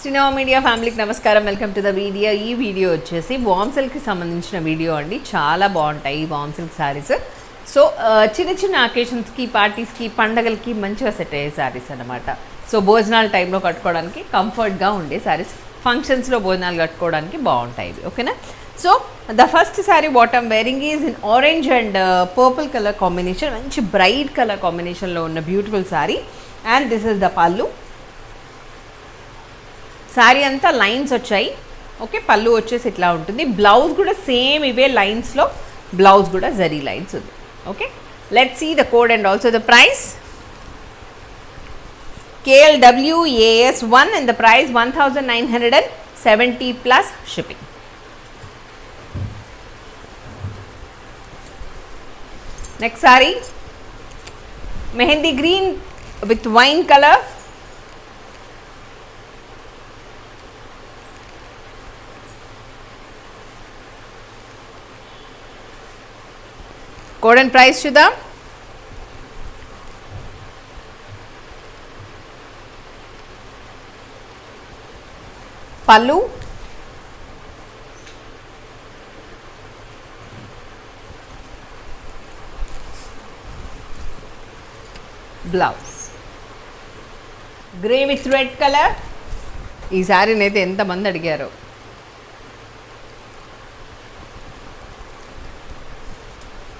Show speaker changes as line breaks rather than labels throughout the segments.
Srinava media ఫ్యామిలీకి నమస్కారం. Welcome to the video. ఈ వీడియో వచ్చేసి వామ్ సిల్క్కి సంబంధించిన వీడియో అండి. చాలా బాగుంటాయి ఈ వామ్ సిల్క్ శారీస్. సో చిన్న చిన్న అకేషన్స్కి, పార్టీస్కి, పండగలకి మంచిగా సెట్ అయ్యే శారీస్ అనమాట. సో భోజనాల టైంలో కట్టుకోవడానికి కంఫర్ట్గా ఉండే శారీస్, ఫంక్షన్స్లో భోజనాలు కట్టుకోవడానికి బాగుంటాయి ఇవి. ఓకేనా? So the first sari what I'm wearing is in orange and purple colour combination. మంచి బ్రైట్ కలర్ కాంబినేషన్లో ఉన్న beautiful sari. And this is the పల్లు. శారీ అంతా లైన్స్ వచ్చాయి. ఓకే, పళ్ళు వచ్చేసి ఇట్లా ఉంటుంది. బ్లౌజ్ కూడా సేమ్ ఇవే లైన్స్లో, బ్లౌజ్ కూడా జరీ లైన్స్ ఉంది. Okay, let's see the code and also the price. KLWAS1 and the price 1970 plus shipping. Next saree, mehendi green with wine color. Code and price to the pallu, blouse, grey with red color. ఈ శారీని అయితే ఎంతమంది అడిగారో.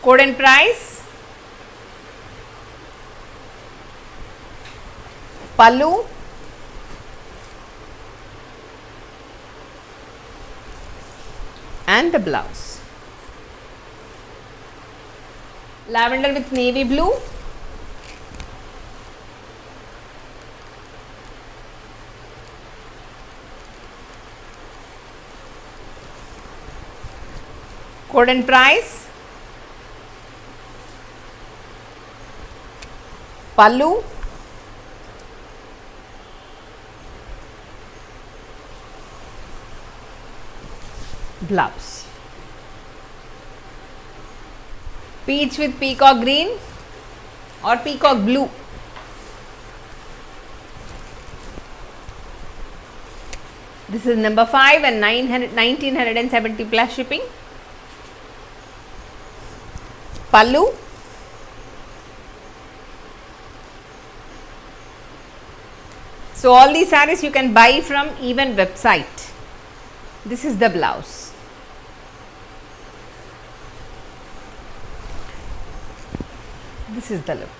Code and price, pallu, and the blouse. Lavender with navy blue. Code and price, pallu, blouse. Peach with peacock green or peacock blue. This is number 5 and 1970 plus shipping. Pallu, so all these sarees you can buy from even website. This is the blouse. This is the look.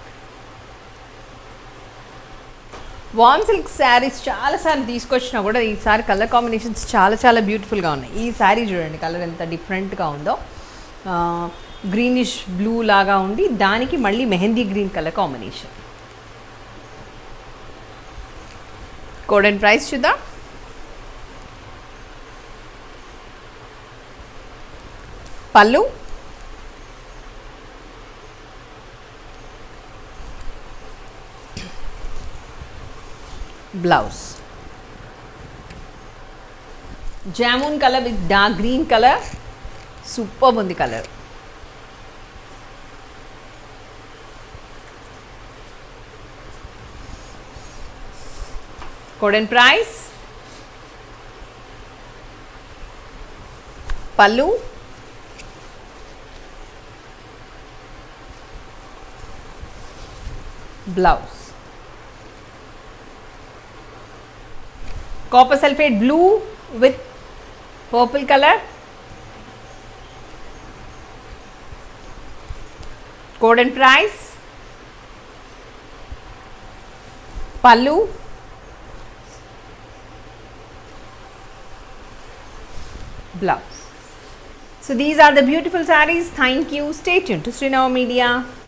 Warm silk saris చాలాసార్లు తీసుకొచ్చినా కూడా ఈసారి colour combinations చాలా బ్యూటిఫుల్గా ఉన్నాయి. ఈ శారీ చూడండి, colour ఎంత డిఫరెంట్గా ఉందో. గ్రీనిష్ బ్లూ లాగా ఉండి దానికి మళ్ళీ mehndi green colour combination. Code and price చూద్దాం. పల్లు, blouse, jamun colour with dark green colour. Super ఉంది colour. Code and price, pallu, blouse, copper sulphate blue with purple color. Code and price, pallu, blouse. So these are the beautiful sarees. Thank you. Stay tuned to Srinava Media.